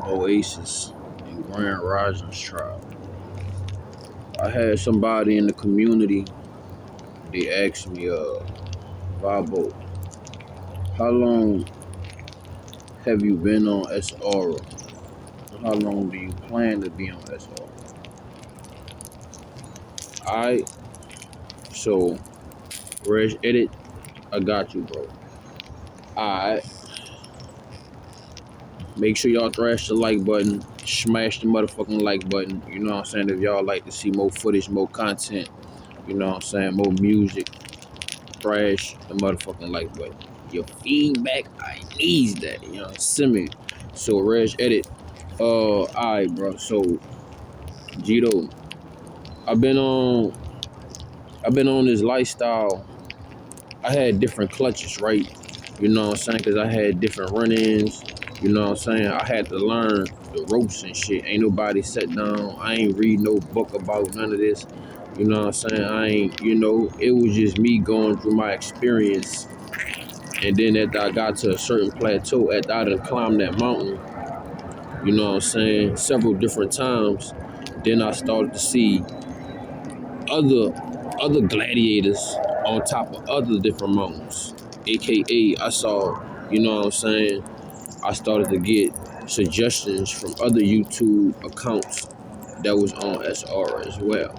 Oasis and Grand Rising's tribe. I had somebody in the community, they asked me, Vabo, how long have you been on SR? How long do you plan to be on SR? Alright, so Reg Edit, I got you, bro. Alright, make sure y'all thrash the like button, smash the motherfucking like button. You know what I'm saying? If y'all like to see more footage, more content, you know what I'm saying, more music, thrash the motherfucking like button. Your feedback, I need that. You know, send me. So Reg Edit, alright, bro. So Gito, I've been on this lifestyle. I had different clutches, right? You know what I'm saying? Because I had different run-ins. You know what I'm saying? I had to learn the ropes and shit. Ain't nobody sat down. I ain't read no book about none of this. You know what I'm saying? I ain't, it was just me going through my experience. And then after I got to a certain plateau, after I done climbed that mountain, you know what I'm saying, several different times, then I started to see other gladiators on top of other different mountains. AKA, I saw, you know what I'm saying, I started to get suggestions from other YouTube accounts that was on SR as well.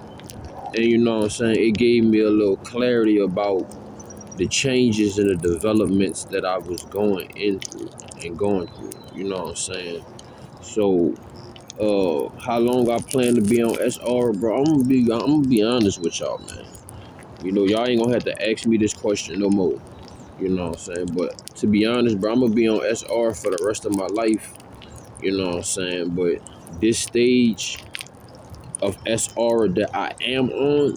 And you know what I'm saying, it gave me a little clarity about the changes and the developments that I was going through, you know what I'm saying? So, how long I plan to be on SR, bro, I'm gonna be honest with y'all, man. You know, y'all ain't gonna have to ask me this question no more. You know what I'm saying? But to be honest, bro, I'm gonna be on SR for the rest of my life. You know what I'm saying? But this stage of SR that I am on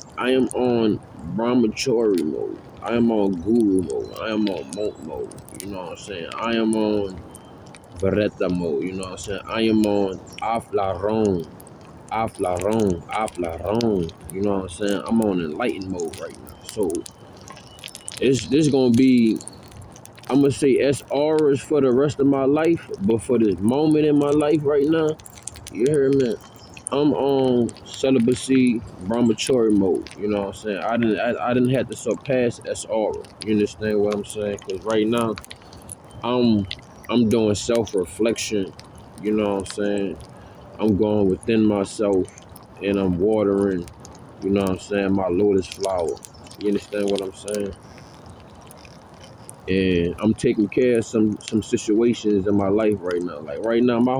brahmachari mode. I am on guru mode. I am on monk mode. You know what I'm saying? I am on Beretta mode. You know what I'm saying? I am on Aflaron. You know what I'm saying? I'm on enlightened mode right now. So this gonna be, I'm gonna say SR is for the rest of my life, but for this moment in my life right now, you hear me? I'm on celibacy brahmachari mode. You know what I'm saying? I didn't have to surpass SR. You understand what I'm saying? Because right now I'm doing self-reflection. You know what I'm saying? I'm going within myself and I'm watering, you know what I'm saying, my lotus flower. You understand what I'm saying? And I'm taking care of some situations in my life right now. Like right now, my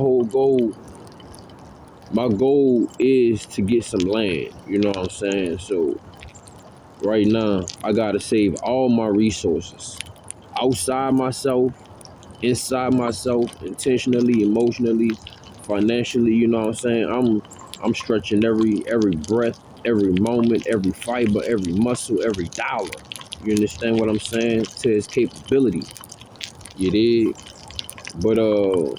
goal is to get some land. You know what I'm saying? So right now, I gotta save all my resources. Outside myself, inside myself, intentionally, emotionally, financially, you know what I'm saying? I'm stretching every breath, every moment, every fiber, every muscle, every dollar. You understand what I'm saying? To its capability. You dig? But I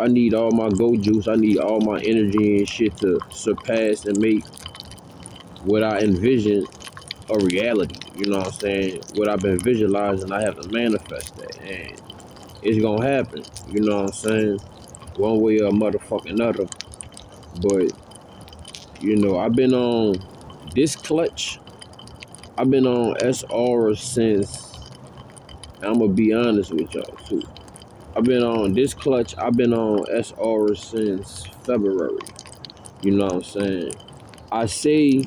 need all my go juice, I need all my energy and shit to surpass and make what I envision a reality. You know what I'm saying? What I've been visualizing, I have to manifest that. And it's gonna happen. You know what I'm saying? One way or motherfucking other. But, I've been on this clutch. I've been on SR since, I'm gonna be honest with y'all too. I've been on this clutch. I've been on SR since February. You know what I'm saying? I say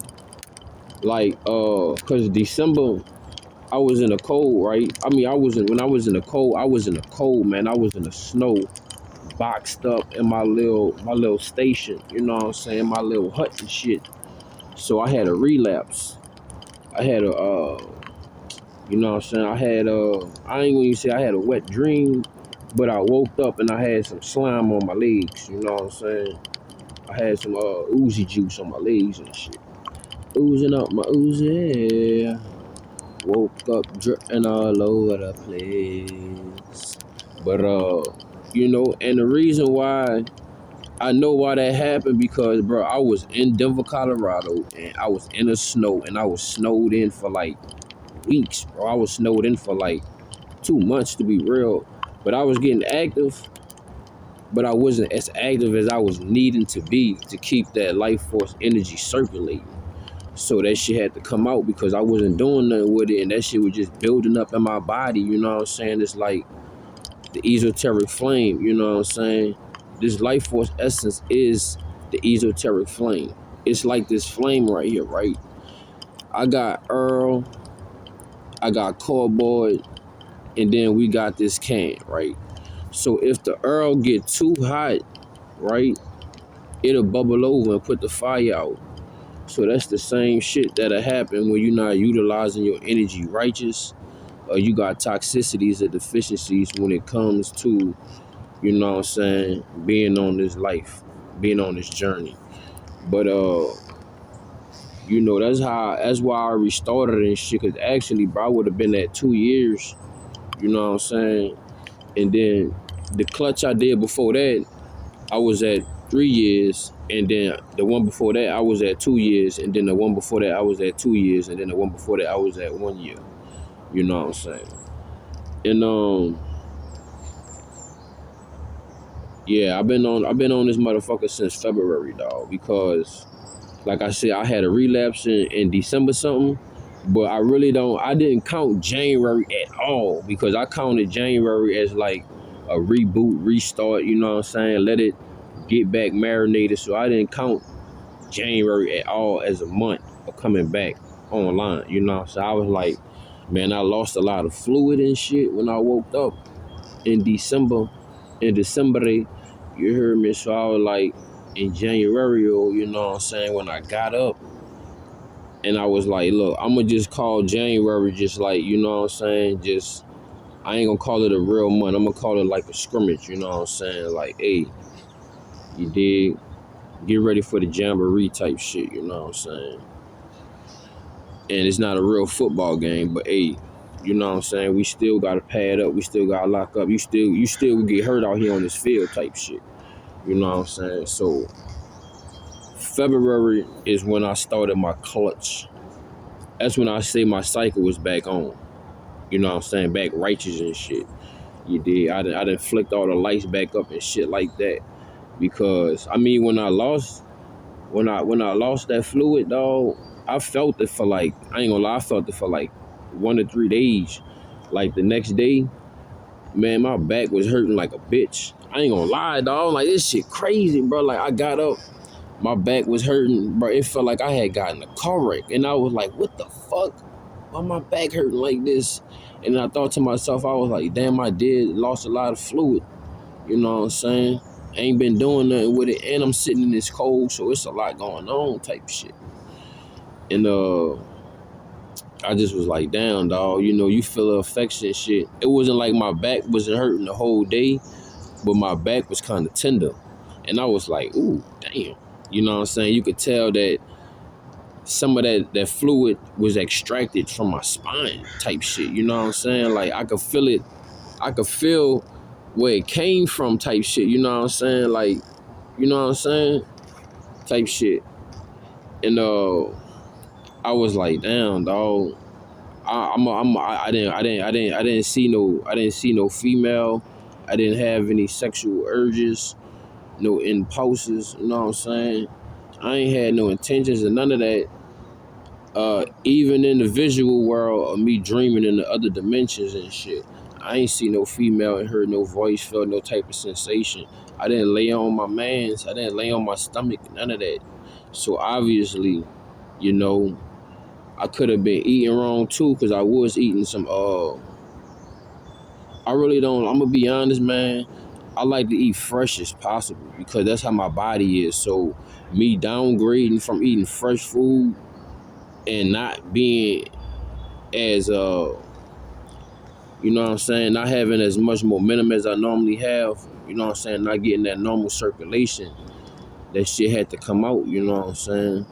like cause December I was in the cold, right? I mean when I was in the cold, man. I was in the snow, boxed up in my little station, you know what I'm saying? My little hut and shit. So I had a relapse. I had a you know what I'm saying? I ain't gonna say I had a wet dream, but I woke up and I had some slime on my legs, you know what I'm saying? I had some oozy juice on my legs and shit. Oozing up my oozy. Woke up dripping all over the place. But and the reason why I know why that happened because, bro, I was in Denver, Colorado, and I was in the snow, and I was snowed in for like weeks, bro. I was snowed in for like 2 months to be real. But I was getting active, but I wasn't as active as I was needing to be to keep that life force energy circulating. So that shit had to come out because I wasn't doing nothing with it, and that shit was just building up in my body, you know what I'm saying? It's like the esoteric flame, you know what I'm saying? This life force essence is the esoteric flame. It's like this flame right here, right? I got Earl, I got cardboard, and then we got this can, right? So if the Earl get too hot, right, it'll bubble over and put the fire out. So that's the same shit that'll happen when you're not utilizing your energy righteous, or you got toxicities or deficiencies when it comes to, you know what I'm saying, being on this life, being on this journey. But you know, that's why I restarted and shit, cause actually, bro, I would have been at 2 years, you know what I'm saying? And then the clutch I did before that, I was at 3 years, and then the one before that I was at 2 years, and then the one before that I was at 2 years, and then the one before that I was at 1 year. You know what I'm saying? And yeah, I've been on this motherfucker since February, dog, because like I said, I had a relapse in December something, but I didn't count January at all, because I counted January as like a reboot, restart, you know what I'm saying? Let it get back marinated. So I didn't count January at all as a month of coming back online, you know? So I was like, man, I lost a lot of fluid and shit when I woke up in December. You heard me? So I was like, in January, you know what I'm saying, when I got up, and I was like, look, I'm gonna just call January just like, you know what I'm saying, just, I ain't gonna call it a real month. I'm gonna call it like a scrimmage, you know what I'm saying? Like, hey, you dig? Get ready for the jamboree type shit, you know what I'm saying? And it's not a real football game, but hey, you know what I'm saying? We still gotta pad up, we still gotta lock up. You still get hurt out here on this field type shit. You know what I'm saying? So February is when I started my clutch. That's when I say my cycle was back on. You know what I'm saying? Back righteous and shit. You did. I done flicked all the lights back up and shit like that. Because I mean, when I lost that fluid, dog, I felt it for like, I ain't gonna lie, I felt it for like 1 to 3 days. Like the next day, man, my back was hurting like a bitch. I ain't gonna lie, dog. Like, this shit crazy, bro. Like, I got up, my back was hurting, bro. It felt like I had gotten a car wreck. And I was like, what the fuck? Why my back hurting like this? And I thought to myself, I was like, damn, I lost a lot of fluid. You know what I'm saying? Ain't been doing nothing with it, and I'm sitting in this cold, so it's a lot going on type shit. And I just was like, damn, dog, you know, you feel the effects and shit. It wasn't like my back wasn't hurting the whole day, but my back was kind of tender. And I was like, ooh, damn. You know what I'm saying? You could tell that some of that fluid was extracted from my spine type shit. You know what I'm saying? Like, I could feel it. I could feel where it came from type shit. You know what I'm saying? Like, you know what I'm saying? Type shit. And I was like, damn, dog. I didn't see no female. I didn't have any sexual urges, no impulses. You know what I'm saying? I ain't had no intentions and none of that. Even in the visual world of me dreaming in the other dimensions and shit, I ain't see no female and heard no voice, felt no type of sensation. I didn't lay on my mans. I didn't lay on my stomach. None of that. So obviously, you know, I could have been eating wrong too, because I was eating some I really don't, I'm gonna be honest, man. I like to eat fresh as possible because that's how my body is. So me downgrading from eating fresh food and not being as you know what I'm saying, not having as much momentum as I normally have, you know what I'm saying, not getting that normal circulation, that shit had to come out, you know what I'm saying?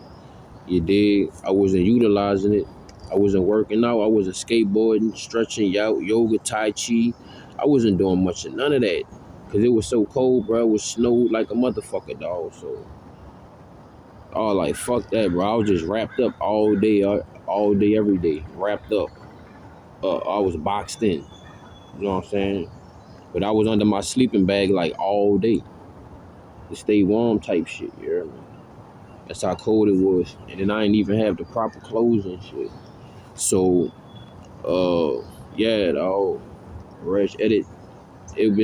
You dig? I wasn't utilizing it. I wasn't working out. I wasn't skateboarding, stretching, yoga, tai chi. I wasn't doing much of none of that because it was so cold, bro. It was snowed like a motherfucker, dog. So I was like, fuck that, bro. I was just wrapped up all day, every day, wrapped up. I was boxed in. You know what I'm saying? But I was under my sleeping bag like all day to stay warm type shit, you hear me? That's how cold it was. And then I didn't even have the proper clothes and shit. So, yeah, dog. Reg edit. It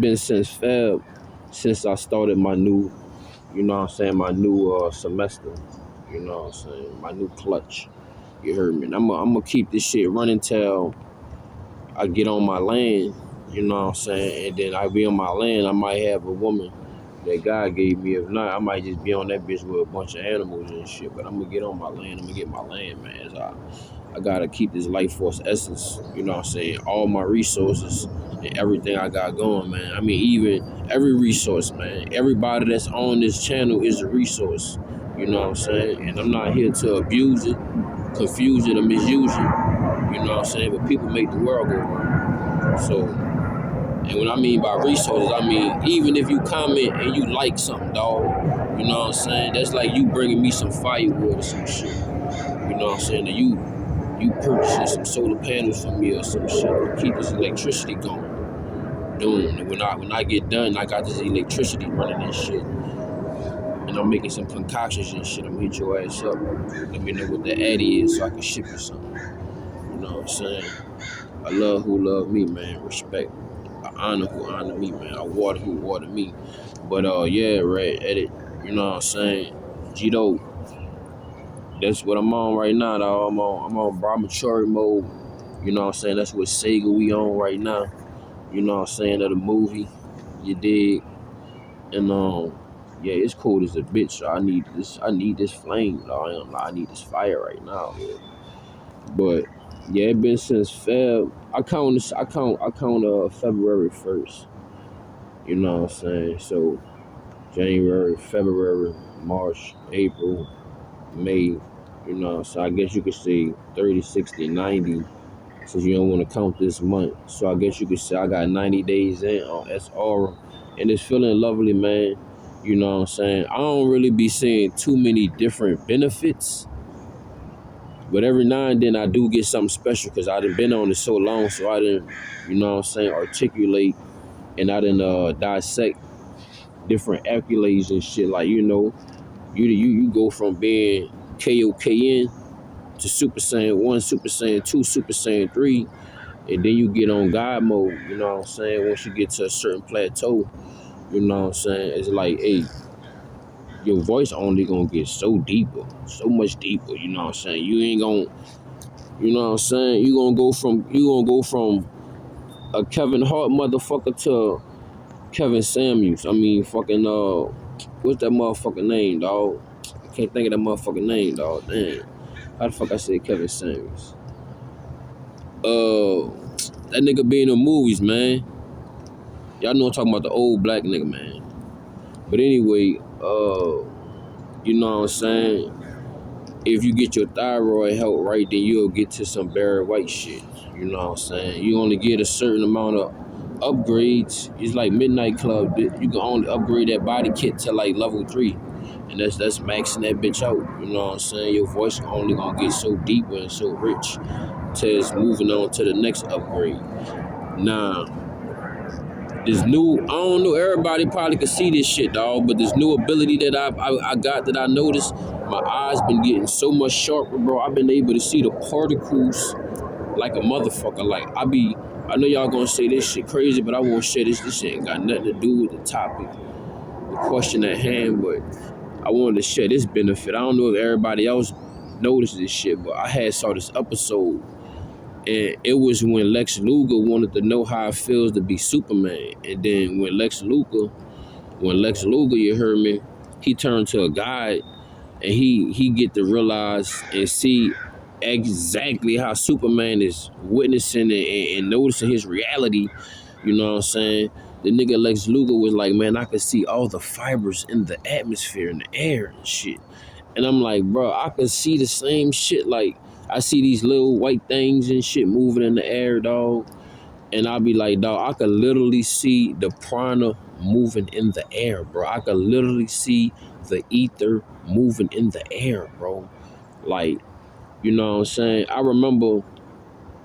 been since Feb, since I started my new, you know what I'm saying, my new semester. You know what I'm saying? My new clutch. You heard me? And I'm gonna keep this shit running till I get on my land. You know what I'm saying? And then I be on my land, I might have a woman that God gave me. If not, I might just be on that bitch with a bunch of animals and shit. But I'm gonna get on my land. I'm gonna get my land, man. I gotta keep this life force essence. You know what I'm saying? All my resources and everything I got going, man. I mean, even every resource, man. Everybody that's on this channel is a resource. You know what I'm saying? And I'm not here to abuse it, confuse it, or misuse it. You know what I'm saying? But people make the world go round. So, and what I mean by resources, I mean, even if you comment and you like something, dog, you know what I'm saying? That's like you bringing me some firewood or some shit. You know what I'm saying? That you purchasing some solar panels for me or some shit to keep this electricity going. Doing and when I get done, I got this electricity running and shit. And I'm making some concoctions and shit. I'm gonna hit your ass up. Let me know what the addy is so I can ship you something. You know what I'm saying? I love who love me, man. Respect. I honor who honor me, man. I water who water me. But yeah, right, edit. You know what I'm saying? Gito, that's what I'm on right now, dog. I'm on Brahmachari mode. You know what I'm saying? That's what Sega we on right now. You know what I'm saying? Of the movie. You dig? And yeah, it's cold as a bitch. So I need this flame, dog. I need this fire right now, man. But yeah, it been since Feb. I count February 1st. You know what I'm saying? So January, February, March, April, May, you know, so I guess you could say 30, 60, 90, since you don't want to count this month. So I guess you could say I got 90 days in on SR, and it's feeling lovely, man. You know what I'm saying? I don't really be seeing too many different benefits, but every now and then I do get something special because I done been on it so long, so I didn't, you know what I'm saying, articulate, and I didn't dissect different accolades and shit. Like, you know, you go from being KOKN to Super Saiyan 1, Super Saiyan 2, Super Saiyan 3, and then you get on God mode, you know what I'm saying? Once you get to a certain plateau, you know what I'm saying? It's like, hey, your voice only gonna get so deeper, so much deeper, you know what I'm saying? You ain't gonna, you know what I'm saying? You gonna go from a Kevin Hart motherfucker to Kevin Samuels. I mean, fucking, what's that motherfucking name, dog? I can't think of that motherfucking name, dog. Damn. How the fuck I say Kevin Samuels? That nigga be in the movies, man. Y'all know I'm talking about the old black nigga, man. But anyway, you know what I'm saying? If you get your thyroid health right, then you'll get to some Barry White shit. You know what I'm saying? You only get a certain amount of upgrades. It's like Midnight Club. You can only upgrade that body kit to like level 3. And that's maxing that bitch out. You know what I'm saying? Your voice only gonna get so deeper and so rich till it's moving on to the next upgrade. Now, this new, I don't know, everybody probably could see this shit, dog, but this new ability that I got that I noticed, my eyes been getting so much sharper, bro. I've been able to see the particles like a motherfucker. Like, I know y'all gonna say this shit crazy, but I won't share this. This shit ain't got nothing to do with the topic, the question at hand, but I wanted to share this benefit. I don't know if everybody else noticed this shit, but I saw this episode, and it was when Lex Luger wanted to know how it feels to be Superman. And then when Lex Luger, you heard me, he turned to a guide, and he get to realize and see exactly how Superman is witnessing and noticing his reality. You know what I'm saying? The nigga Lex Luger was like, man, I could see all the fibers in the atmosphere, in the air and shit. And I'm like, bro, I could see the same shit. Like, I see these little white things and shit moving in the air, dog. And I'll be like, dog, I could literally see the prana moving in the air, bro. I could literally see the ether moving in the air, bro. Like, you know what I'm saying? I remember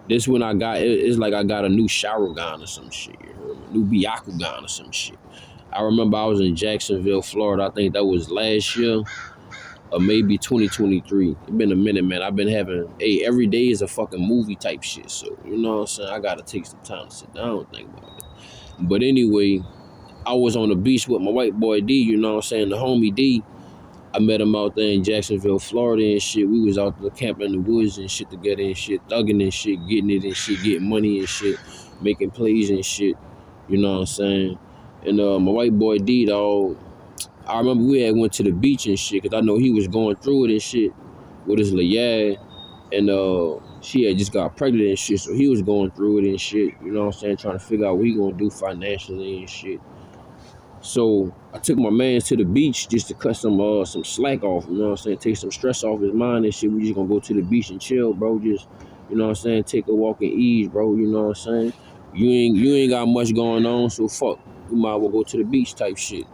this when I got, it's like I got a new shower gun or some shit, you heard me? new Byakugan or some shit. I remember I was in Jacksonville, Florida. I think that was last year or maybe 2023. It's been a minute, man. I've been having, hey, every day is a fucking movie type shit. So, you know what I'm saying? I gotta take some time to sit down and think about it. But anyway, I was on the beach with my white boy D, you know what I'm saying? The homie D. I met him out there in Jacksonville, Florida and shit. We was out there camping in the woods and shit together and shit, thugging and shit, getting it and shit, getting money and shit, making plays and shit. You know what I'm saying? And my white boy D, dog, I remember we had went to the beach and shit, because I know he was going through it and shit with his liyad. And she had just got pregnant and shit, so he was going through it and shit. You know what I'm saying? Trying to figure out what he gonna do financially and shit. So I took my man to the beach just to cut some slack off, you know what I'm saying? Take some stress off his mind and shit. We just gonna go to the beach and chill, bro. Just, you know what I'm saying? Take a walk and ease, bro. You know what I'm saying? You ain't got much going on, so fuck. We might as well go to the beach type shit.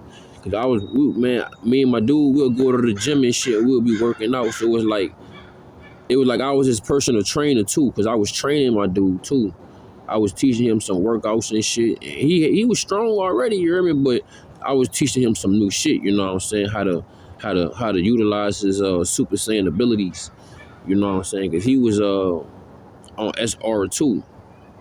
Cause me and my dude, we'll go to the gym and shit. We'll be working out. So it was like I was his personal trainer too, cause I was training my dude too. I was teaching him some workouts and shit. And he was strong already, you hear me? But I was teaching him some new shit, you know what I'm saying? How to utilize his Super Saiyan abilities, you know what I'm saying? Cause he was on SR too.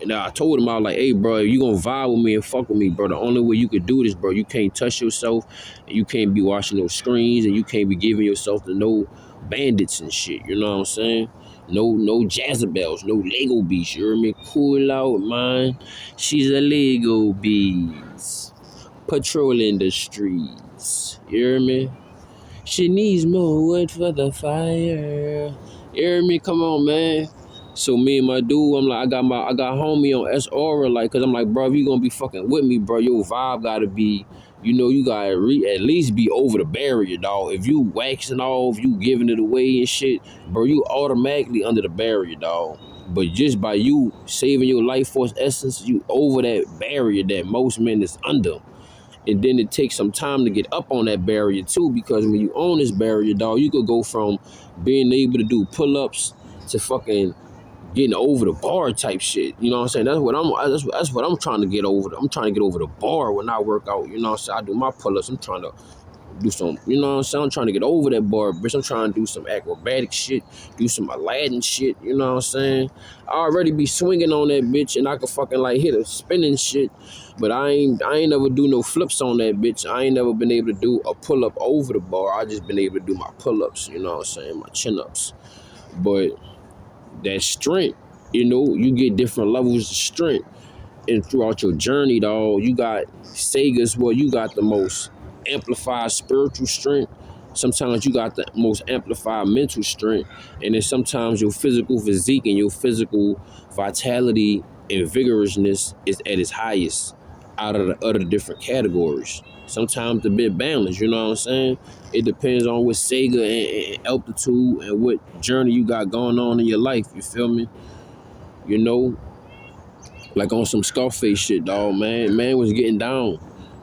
And I told him, I was like, hey, bro, if you gonna vibe with me and fuck with me, bro, the only way you could do this, bro, you can't touch yourself, and you can't be watching those screens, and you can't be giving yourself to no bandits and shit, you know what I'm saying? No Jezebels, no Lego beats, you hear me? Cool out, man. She's a Lego beast, patrolling the streets, you hear me? She needs more wood for the fire. You hear me? Come on, man. So me and my dude, I'm like, I got homie on SR, like, cause I'm like, bro, if you gonna be fucking with me, bro, your vibe gotta be, you know, you gotta at least be over the barrier, dog. If you waxing off, you giving it away and shit, bro, you automatically under the barrier, dog. But just by you saving your life force essence, you over that barrier that most men is under. And then it takes some time to get up on that barrier too, because when you own this barrier, dog, you could go from being able to do pull-ups to fucking getting over the bar type shit. You know what I'm saying? That's what I'm trying to get over. I'm trying to get over the bar when I work out. You know what I'm saying? I do my pull-ups. I'm trying to do some, you know what I'm saying? I'm trying to get over that bar, bitch. I'm trying to do some acrobatic shit, do some Aladdin shit, you know what I'm saying? I already be swinging on that bitch and I could fucking like hit a spinning shit, but I ain't never do no flips on that bitch. I ain't never been able to do a pull-up over the bar. I just been able to do my pull-ups, you know what I'm saying? My chin-ups. But that strength, you know, you get different levels of strength. And throughout your journey, dog, you got Sega's where you got the most amplified spiritual strength. Sometimes you got the most amplified mental strength. And then sometimes your physical physique and your physical vitality and vigorousness is at its highest out of the other different categories. Sometimes a bit balanced, you know what I'm saying? It depends on what Sega and altitude and what journey you got going on in your life, you feel me? You know, like on some Scarface shit, dog, man. Man was getting down.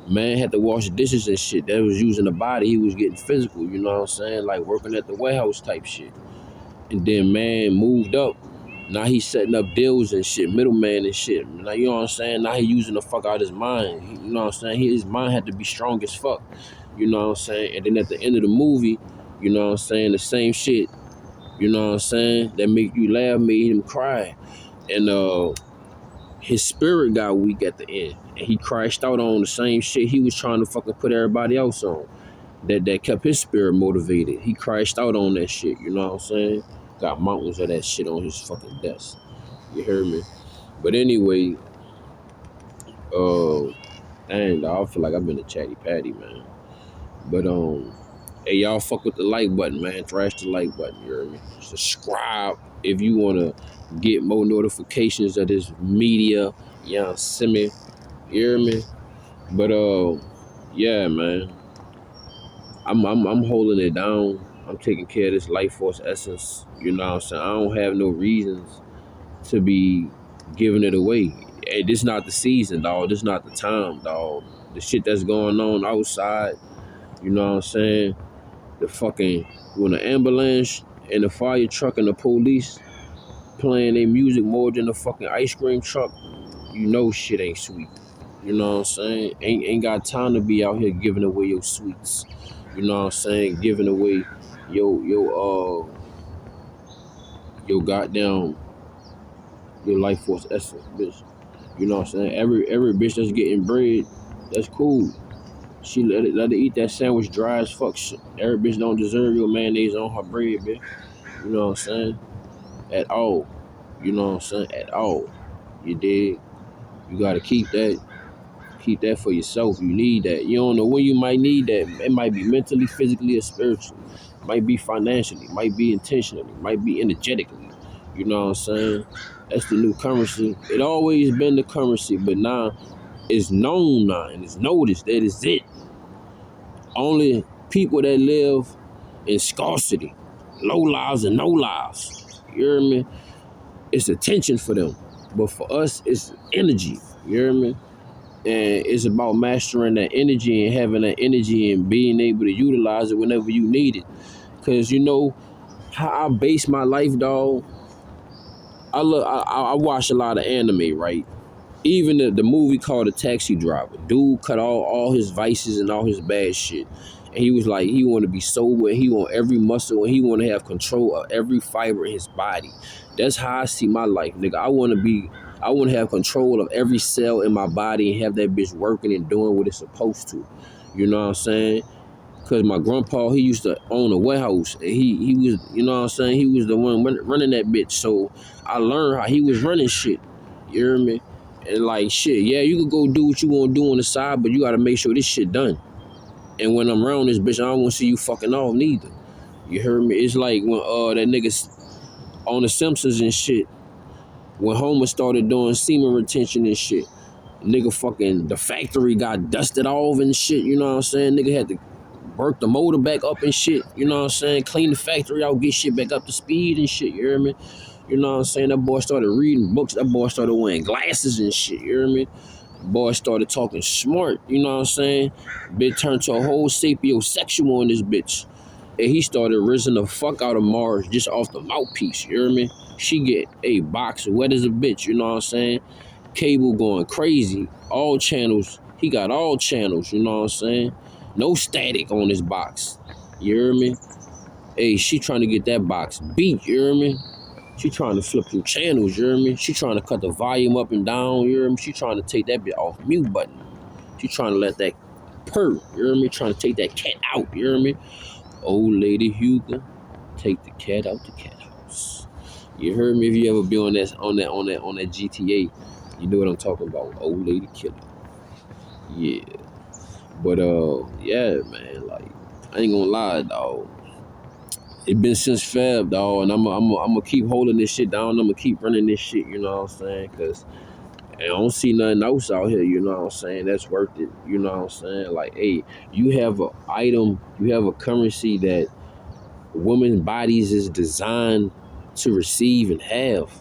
Man had to wash dishes and shit. That was using the body. He was getting physical, you know what I'm saying? Like working at the warehouse type shit. And then man moved up. Now he's setting up deals and shit, middleman and shit. Now, you know what I'm saying? Now he using the fuck out his mind. You know what I'm saying? His mind had to be strong as fuck. You know what I'm saying? And then at the end of the movie, you know what I'm saying? The same shit, you know what I'm saying? That make you laugh, made him cry. And his spirit got weak at the end, and he crashed out on the same shit he was trying to fucking put everybody else on. That kept his spirit motivated. He crashed out on that shit, you know what I'm saying? Got mountains of that shit on his fucking desk. You heard me? But anyway, dang, dog, I feel like I've been a chatty patty, man. But hey, y'all fuck with the like button, man. Thrash the like button, you heard me? Subscribe if you wanna get more notifications of this media. Y'all see me, you hear me? But yeah, man. I'm holding it down. I'm taking care of this life force essence. You know what I'm saying? I don't have no reasons to be giving it away. Hey, this not the season, dog. This not the time, dog. The shit that's going on outside, you know what I'm saying? The fucking, when the ambulance and the fire truck and the police playing their music more than the fucking ice cream truck, you know shit ain't sweet. You know what I'm saying? Ain't got time to be out here giving away your sweets. You know what I'm saying? Giving away your goddamn your life force essence, bitch. You know what I'm saying? Every bitch that's getting bread, that's cool. She let her eat that sandwich dry as fuck. Shit. Every bitch don't deserve your mayonnaise on her bread, bitch. You know what I'm saying? At all. You know what I'm saying? At all. You dig? You gotta keep that. Keep that for yourself. You need that. You don't know when you might need that. It might be mentally, physically, or spiritually. Might be financially. Might be intentionally. Might be energetically. You know what I'm saying? That's the new currency. It always been the currency, but now it's known now and it's noticed that it's it. Only people that live in scarcity, low lives and no lives. You hear me? It's attention for them. But for us, it's energy. You hear me? And it's about mastering that energy and having that energy and being able to utilize it whenever you need it. Cause you know how I base my life, dog. I watch a lot of anime, right? Even the movie called The Taxi Driver. Dude cut all his vices and all his bad shit. And he was like, he want to be sober and he want every muscle and he want to have control of every fiber in his body. That's how I see my life, nigga. I want to have control of every cell in my body and have that bitch working and doing what it's supposed to. You know what I'm saying? Cause my grandpa, he used to own a warehouse. And he was, you know what I'm saying? He was the one running that bitch. So I learned how he was running shit. You hear me? And like shit, yeah, you could go do what you want to do on the side, but you gotta make sure this shit done. And when I'm around this bitch, I don't want to see you fucking off neither. You heard me? It's like when that nigga on the Simpsons and shit, when Homer started doing semen retention and shit, nigga fucking the factory got dusted off and shit. You know what I'm saying? Nigga had to work the motor back up and shit. You know what I'm saying? Clean the factory out, get shit back up to speed and shit. You hear me? You know what I'm saying? That boy started reading books. That boy started wearing glasses and shit. You hear me? Boy started talking smart, you know what I'm saying? Bitch turned to a whole sapiosexual in this bitch. And he started risen the fuck out of Mars just off the mouthpiece, you hear me? She get a box wet as a bitch, you know what I'm saying? Cable going crazy, all channels. He got all channels, you know what I'm saying? No static on this box, you hear me? Hey, she trying to get that box beat, you hear me? She trying to flip through channels, you hear me? She trying to cut the volume up and down, you hear me? She trying to take that bit off mute button. She trying to let that purr, you hear me? Trying to take that cat out, you hear me? Old lady Hugo, take the cat out the cat house. You heard me? If you ever be on that GTA, you know what I'm talking about. Old lady killer. Yeah. But yeah, man, like, I ain't gonna lie, dog. It been since Feb, dog, and I'm gonna keep holding this shit down. I'm gonna keep running this shit, you know what I'm saying? Cause I don't see nothing else out here, you know what I'm saying? That's worth it, you know what I'm saying? Like, hey, you have an item, you have a currency that women's bodies is designed to receive and have.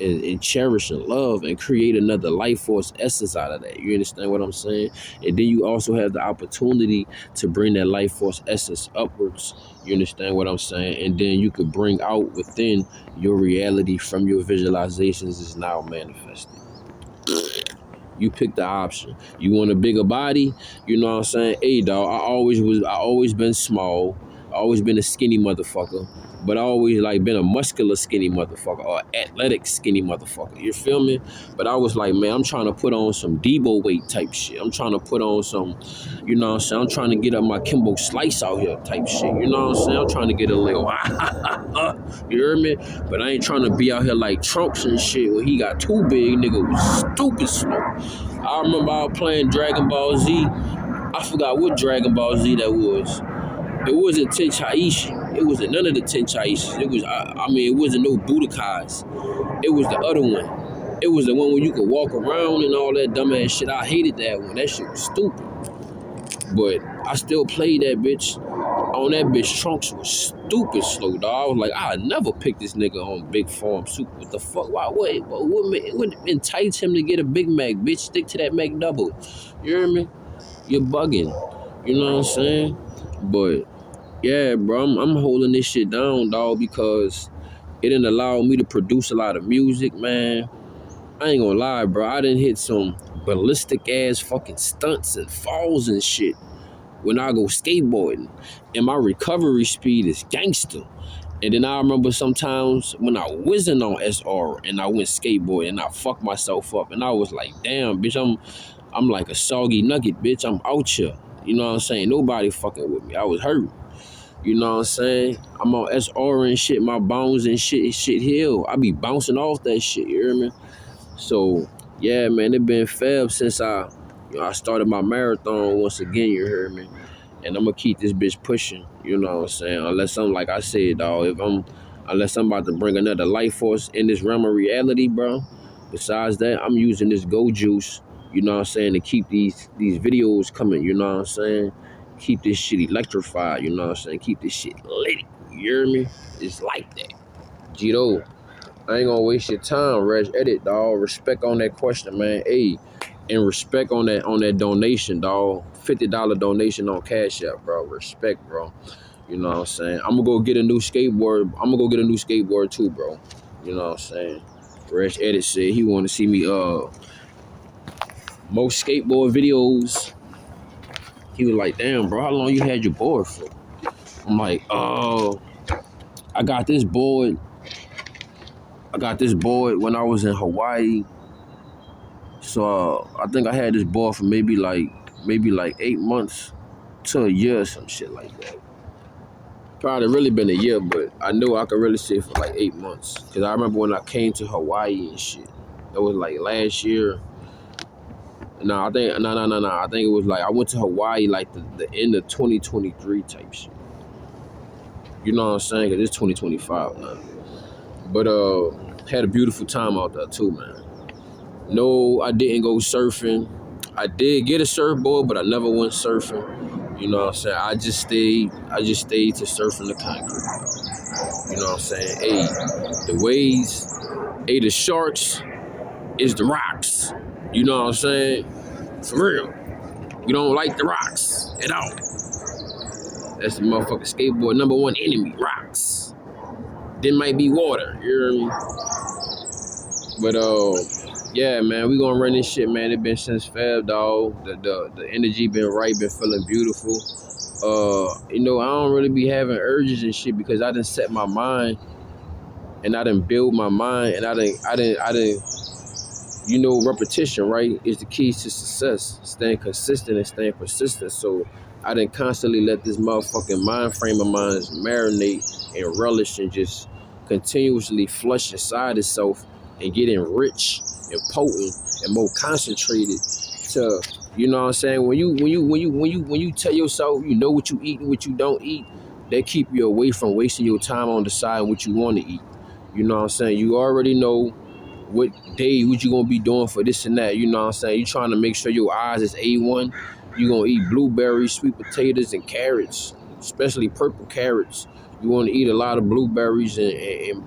And cherish and love and create another life force essence out of that. You understand what I'm saying? And then you also have the opportunity to bring that life force essence upwards. You understand what I'm saying? And then you could bring out within your reality from your visualizations is now manifested. You pick the option. You want a bigger body? You know what I'm saying? Hey, dog, I always been small. I always been a skinny motherfucker. But I always like been a muscular skinny motherfucker or athletic skinny motherfucker. You feel me? But I was like, man, I'm trying to put on some Debo weight type shit. I'm trying to put on some, you know what I'm saying? I'm trying to get up my Kimbo Slice out here type shit. You know what I'm saying? I'm trying to get a little, you hear me? But I ain't trying to be out here like Trunks and shit where he got too big, nigga was stupid slow. I remember I was playing Dragon Ball Z. I forgot what Dragon Ball Z that was. It wasn't Tenchaishi. It wasn't none of the Tenchaishis. It was, it wasn't no Budokais. It was the other one. It was the one where you could walk around and all that dumbass shit. I hated that one. That shit was stupid. But I still played that bitch. On that bitch, Trunks was stupid slow, dog. I was like, I'd never pick this nigga on Big Farm Super. What the fuck? Why? What entice him to get a Big Mac, bitch? Stick to that Mac Double. You hear me? You're bugging. You know what I'm saying? But yeah, bro, I'm holding this shit down, dog, because it didn't allow me to produce a lot of music, man. I ain't gonna lie, bro. I done hit some ballistic ass fucking stunts and falls and shit when I go skateboarding. And my recovery speed is gangster. And then I remember sometimes when I wasn't on SR and I went skateboarding and I fucked myself up and I was like, damn, bitch, I'm like a soggy nugget, bitch. I'm out here. You know what I'm saying? Nobody fucking with me. I was hurt. You know what I'm saying? I'm on SR and shit, my bones and shit heal. I be bouncing off that shit, you hear me? So, yeah, man, it been fab since I started my marathon once again, you hear me? And I'm gonna keep this bitch pushing, you know what I'm saying? Unless I'm, like I said, dog, unless I'm about to bring another life force in this realm of reality, bro. Besides that, I'm using this Go Juice, you know what I'm saying, to keep these videos coming, you know what I'm saying? Keep this shit electrified, you know what I'm saying? Keep this shit lit, you hear me? It's like that. Gito, I ain't gonna waste your time, Reg. Edit, dog. Respect on that question, man. Hey, and respect on that donation, dog. $50 donation on Cash App, bro. Respect, bro. You know what I'm saying? I'm gonna go get a new skateboard. I'm gonna go get a new skateboard too, bro. You know what I'm saying? Reg Edit said he wanna see me most skateboard videos. He was like, damn, bro, how long you had your board for? I'm like, I got this board when I was in Hawaii. So I think I had this board for maybe like 8 months to a year or some shit like that. Probably really been a year, but I knew I could really say for like 8 months. Cause I remember when I came to Hawaii and shit. That was like last year. No. I think it was like I went to Hawaii like the end of 2023 type shit. You know what I'm saying? Cause it's 2025 now. But had a beautiful time out there too, man. No, I didn't go surfing. I did get a surfboard, but I never went surfing. You know what I'm saying? I just stayed to surfing the concrete. You know what I'm saying? Hey, the waves, hey, the sharks is the rocks. You know what I'm saying? For real. You don't like the rocks at all. That's the motherfucking skateboard number one enemy, rocks. Then might be water, you hear me? But yeah, man, we gonna run this shit, man. It been since Feb, dog. The energy been right, been feeling beautiful. I don't really be having urges and shit because I done set my mind and I done build my mind and I done repetition, right, is the key to success. Staying consistent and staying persistent. So I done constantly let this motherfucking mind frame of mine marinate and relish and just continuously flush inside itself and get enriched and potent and more concentrated to, you know what I'm saying? When you tell yourself you know what you eat and what you don't eat, that keep you away from wasting your time on deciding what you want to eat. You know what I'm saying? You already know what you gonna be doing for this and that, you know what I'm saying? You trying to make sure your eyes is A1. You gonna eat blueberries, sweet potatoes, and carrots, especially purple carrots. You want to eat a lot of blueberries and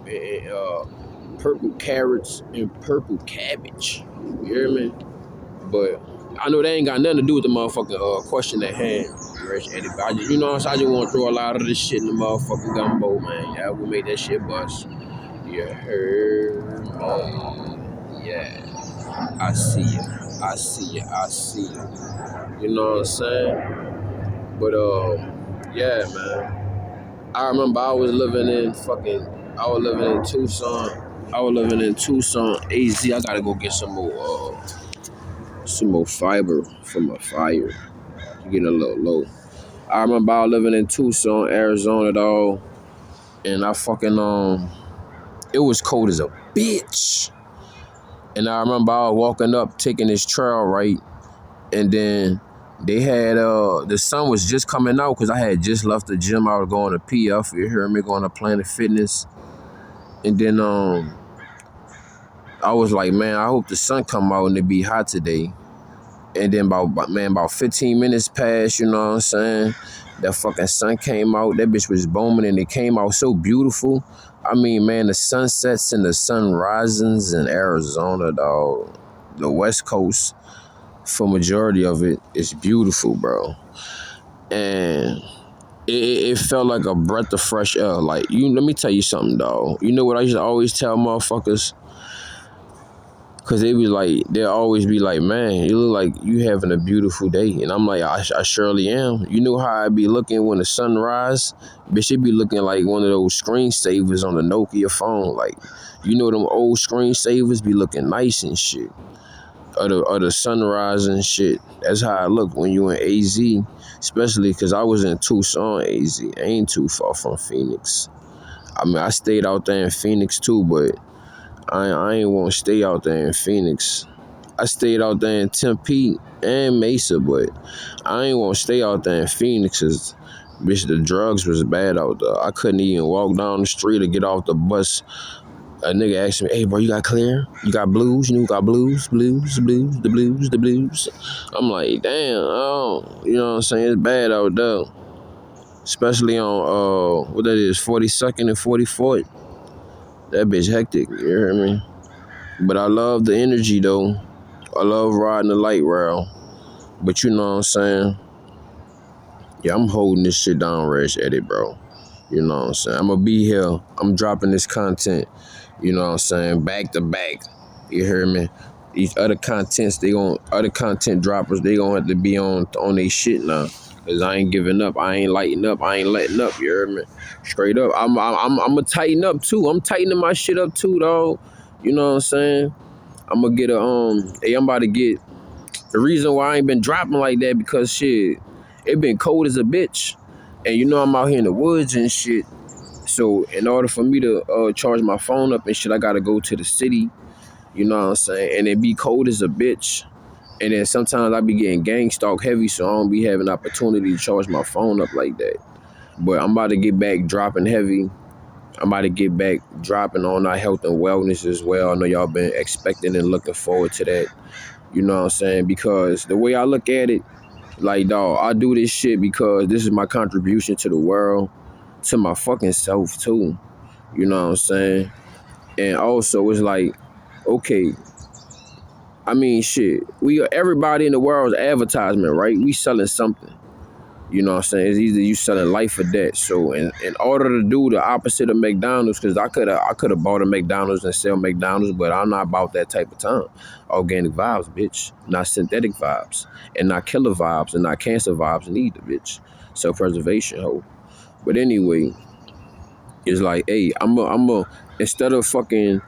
purple carrots and purple cabbage. You hear me? But I know that ain't got nothing to do with the motherfucking question at hand. I just want to throw a lot of this shit in the motherfucking gumbo, man. Yeah, we'll make that shit bust. You heard me? Yeah. I see you. You know what I'm saying? But yeah, man. I remember I was living in Tucson. AZ. I gotta go get some more fiber for my fire. Getting a little low. I remember I was living in Tucson, Arizona, dog, and I fucking it was cold as a bitch. And I remember I was walking up, taking this trail, right? And then they had, the sun was just coming out because I had just left the gym. I was going to PF, you hear me, going to Planet Fitness. And then I was like, man, I hope the sun come out and it be hot today. And then about 15 minutes passed, you know what I'm saying? That fucking sun came out. That bitch was booming and it came out so beautiful. I mean, man, the sunsets and the sunrisings in Arizona, dog, the West Coast, for majority of it, is beautiful, bro. And it felt like a breath of fresh air. Like, let me tell you something, dog. You know what I used to always tell motherfuckers? Cause they be like, they'll always be like, man, you look like you having a beautiful day. And I'm like, I surely am. You know how I be looking when the sun rise? Bitch, it be looking like one of those screensavers on the Nokia phone. Like, you know them old screensavers be looking nice and shit. Or the sunrise and shit. That's how I look when you in AZ. Especially cause I was in Tucson, AZ. I ain't too far from Phoenix. I mean, I stayed out there in Phoenix too, but I ain't want to stay out there in Phoenix. I stayed out there in Tempe and Mesa, but I ain't want to stay out there in Phoenix because, bitch, the drugs was bad out there. I couldn't even walk down the street or get off the bus. A nigga asked me, hey, bro, you got clear? You got blues? You know who got blues? The blues. I'm like, damn, oh, you know what I'm saying? It's bad out there. Especially on, what that is, 42nd and 44th. That bitch hectic, you hear me? But I love the energy, though. I love riding the light rail. But you know what I'm saying? Yeah, I'm holding this shit down, Reg Edit, bro. You know what I'm saying? I'm going to be here. I'm dropping this content, you know what I'm saying, back to back. You hear me? These other contents, other content droppers, they going to have to be on they shit now. Because I ain't giving up. I ain't lighting up. I ain't letting up, you hear me? Straight up. I'm going to tighten up, too. I'm tightening my shit up, too, dog. You know what I'm saying? I'm going to get I'm about to get, the reason why I ain't been dropping like that because shit, it been cold as a bitch. And you know I'm out here in the woods and shit. So in order for me to charge my phone up and shit, I gotta go to the city. You know what I'm saying? And it be cold as a bitch. And then sometimes I be getting gang stalk heavy, so I don't be having opportunity to charge my phone up like that. But I'm about to get back dropping heavy. I'm about to get back dropping on our health and wellness as well. I know y'all been expecting and looking forward to that. You know what I'm saying? Because the way I look at it, like, dog, I do this shit because this is my contribution to the world, to my fucking self, too. You know what I'm saying? And also, it's like, okay, I mean, shit, everybody in the world is advertisement, right? We selling something. You know what I'm saying? It's either you selling life or death. So in order to do the opposite of McDonald's, because I could have bought a McDonald's and sell McDonald's, but I'm not about that type of time. Organic vibes, bitch. Not synthetic vibes. And not killer vibes and not cancer vibes neither, bitch. Self-preservation, ho. But anyway, it's like, hey, instead of fucking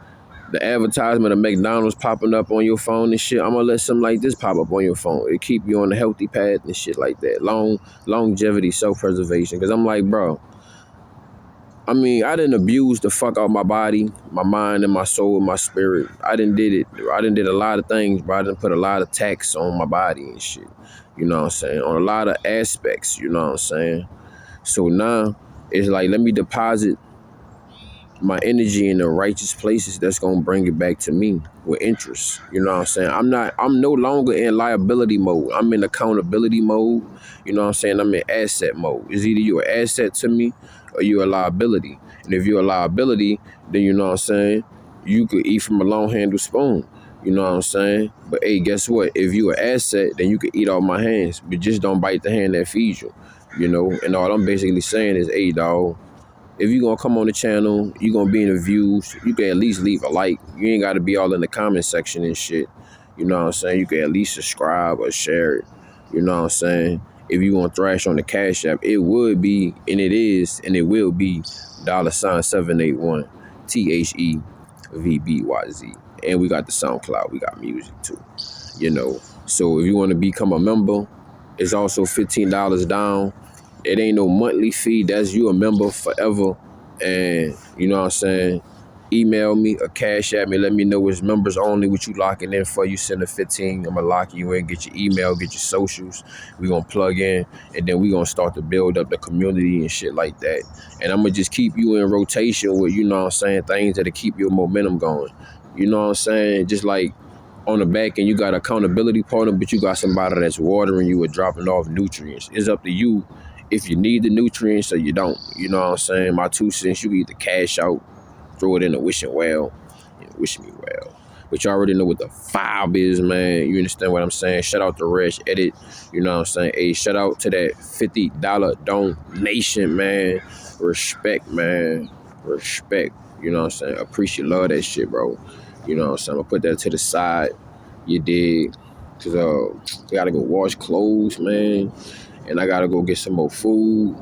the advertisement of McDonald's popping up on your phone and shit, I'm gonna let something like this pop up on your phone. It keep you on the healthy path and shit like that. Longevity, self-preservation. Cause I'm like, bro, I mean, I didn't abuse the fuck out my body, my mind, and my soul, and my spirit. I didn't did it. I didn't did a lot of things, bro. I didn't put a lot of tax on my body and shit. You know what I'm saying? On a lot of aspects, you know what I'm saying? So now, it's like, let me deposit my energy in the righteous places that's gonna bring it back to me with interest. You know what I'm saying? I'm no longer in liability mode. I'm in accountability mode. You know what I'm saying? I'm in asset mode. It's either you're an asset to me or you're a liability. And if you're a liability, then you know what I'm saying? You could eat from a long handled spoon. You know what I'm saying? But hey, guess what? If you're an asset, then you can eat off my hands. But just don't bite the hand that feeds you. You know? And all I'm basically saying is, hey, dog, if you're going to come on the channel, you're going to be in the views, you can at least leave a like. You ain't got to be all in the comment section and shit. You know what I'm saying? You can at least subscribe or share it. You know what I'm saying? If you want to thrash on the Cash App, it would be, and it is, and it will be $781 THEVBYZ. And we got the SoundCloud. We got music too. You know. So if you want to become a member, it's also $15 down. It ain't no monthly fee. That's you a member forever. And you know what I'm saying? Email me or Cash at me. Let me know it's members only, what you locking in for. You send a 15. I'm going to lock you in, get your email, get your socials. We going to plug in. And then we going to start to build up the community and shit like that. And I'm going to just keep you in rotation with, you know what I'm saying, things that'll keep your momentum going. You know what I'm saying? Just like on the back end, you got an accountability partner, but you got somebody that's watering you or dropping off nutrients. It's up to you if you need the nutrients or you don't. You know what I'm saying? My 2 cents, you can either cash out, throw it in the wishing well, and wish me well. But you already know what the vibe is, man. You understand what I'm saying? Shout out to Reg Edit. You know what I'm saying? Hey, shout out to that $50 donation, man. Respect, man. Respect. You know what I'm saying? Appreciate, love that shit, bro. You know what I'm saying? I'm gonna put that to the side. You dig? Cause I gotta go wash clothes, man, and I gotta go get some more food.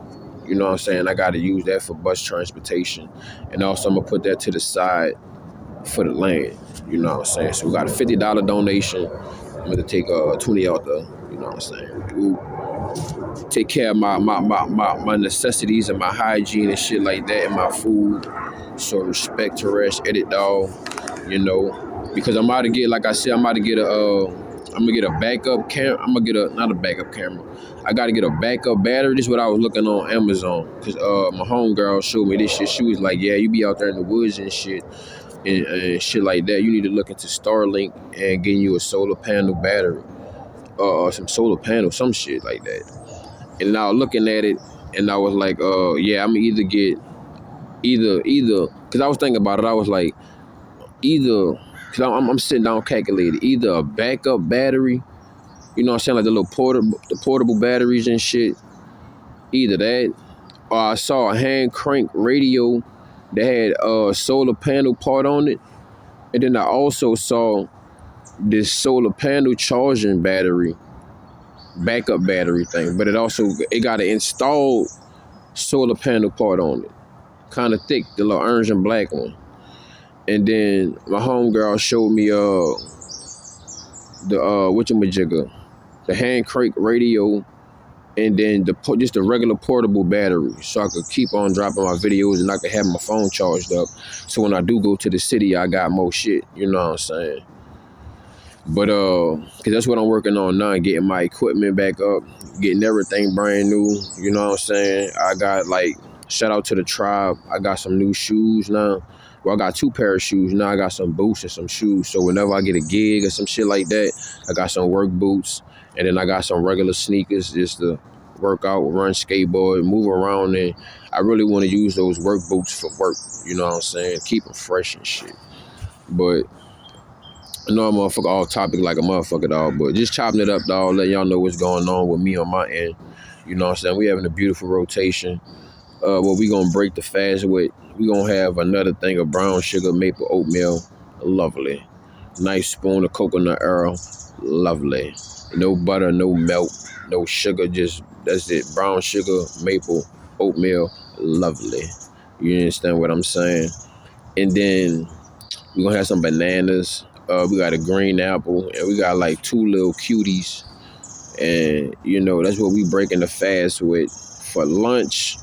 You know what I'm saying? I gotta use that for bus transportation, and also I'm gonna put that to the side for the land. You know what I'm saying? So we got a $50 donation. I'm gonna take 20 out there. You know what I'm saying? Take care of my necessities and my hygiene and shit like that and my food. So respect to rest, edit dog, you know. Because I'm about to get, like I said, I'm about to get I'm gonna get a backup camera. I'm gonna get not a backup camera. I gotta get a backup battery. This is what I was looking on Amazon. Cause my homegirl showed me this shit. She was like, yeah, you be out there in the woods and shit. And shit like that. You need to look into Starlink and getting you a solar panel battery. Some solar panel, some shit like that. And now looking at it, and I was like, yeah, I'm gonna either get either, because I was thinking about it. I was like, either, because I'm sitting down calculating, either a backup battery, you know what I'm saying, like the portable batteries and shit, either that, or I saw a hand crank radio that had a solar panel part on it, and then I also saw this solar panel charging battery, backup battery thing, but it got an installed solar panel part on it, kind of thick, the little orange and black one. And then my homegirl showed me the whatchamajigger, the hand crank radio, and then just the regular portable battery, so I could keep on dropping my videos and I could have my phone charged up. So when I do go to the city, I got more shit. You know what I'm saying? But cause that's what I'm working on now, getting my equipment back up, getting everything brand new. You know what I'm saying? I got shout out to the tribe. I got some new shoes now. Well, I got 2 pair of shoes. Now I got some boots and some shoes. So whenever I get a gig or some shit like that, I got some work boots. And then I got some regular sneakers just to work out, run, skateboard, move around. And I really want to use those work boots for work. You know what I'm saying? Keep them fresh and shit. But I know I'm a motherfucker off topic like a motherfucker, dog. But just chopping it up, dog, letting y'all know what's going on with me on my end. You know what I'm saying? We having a beautiful rotation. What we gonna break the fast with, we gonna have another thing of brown sugar maple oatmeal, lovely. Nice spoon of coconut Earl, lovely. No butter, no milk, no sugar, just that's it. Brown sugar maple oatmeal, lovely. You understand what I'm saying? And then we gonna have some bananas. We got a green apple, and we got like 2 little cuties. And you know that's what we breaking the fast with. For lunch,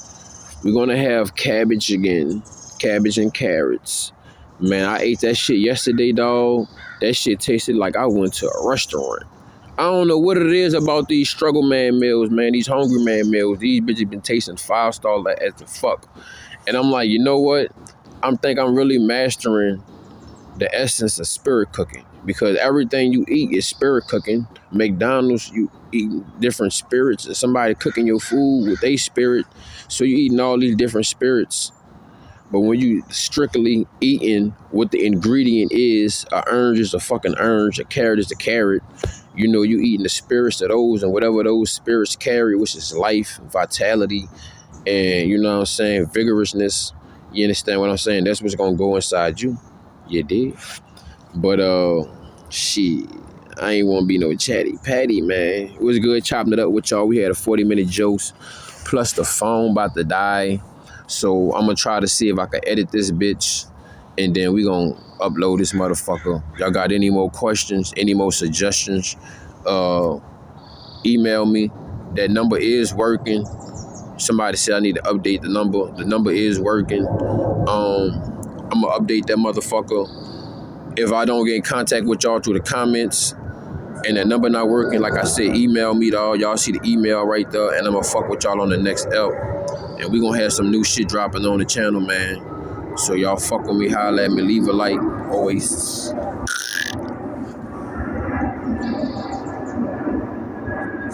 we're gonna have cabbage again, cabbage and carrots. Man, I ate that shit yesterday, dog. That shit tasted like I went to a restaurant. I don't know what it is about these struggle man meals, man. These hungry man meals. These bitches been tasting 5-star as the fuck. And I'm like, you know what? I'm really mastering the essence of spirit cooking, because everything you eat is spirit cooking. McDonald's, you eat different spirits. Somebody cooking your food with their spirit, so you eating all these different spirits. But when you strictly eating what the ingredient is, a orange is a fucking orange, a carrot is a carrot. You know, you eating the spirits of those and whatever those spirits carry, which is life, vitality, and you know what I'm saying, vigorousness. You understand what I'm saying? That's what's gonna go inside you. You did. But shit, I ain't want to be no chatty patty, man. It was good chopping it up with y'all. We had a 40-minute jokes, plus the phone about to die. So I'm gonna try to see if I can edit this bitch, and then we gonna upload this motherfucker. Y'all got any more questions, any more suggestions, email me. That number is working. Somebody said I need to update the number. The number is working. I'm gonna update that motherfucker. If I don't get in contact with y'all through the comments and that number not working, like I said, email me, dog. Y'all see the email right there, and I'm gonna fuck with y'all on the next ep. And we gonna have some new shit dropping on the channel, man. So y'all fuck with me, holla at me, leave a like, Oasis.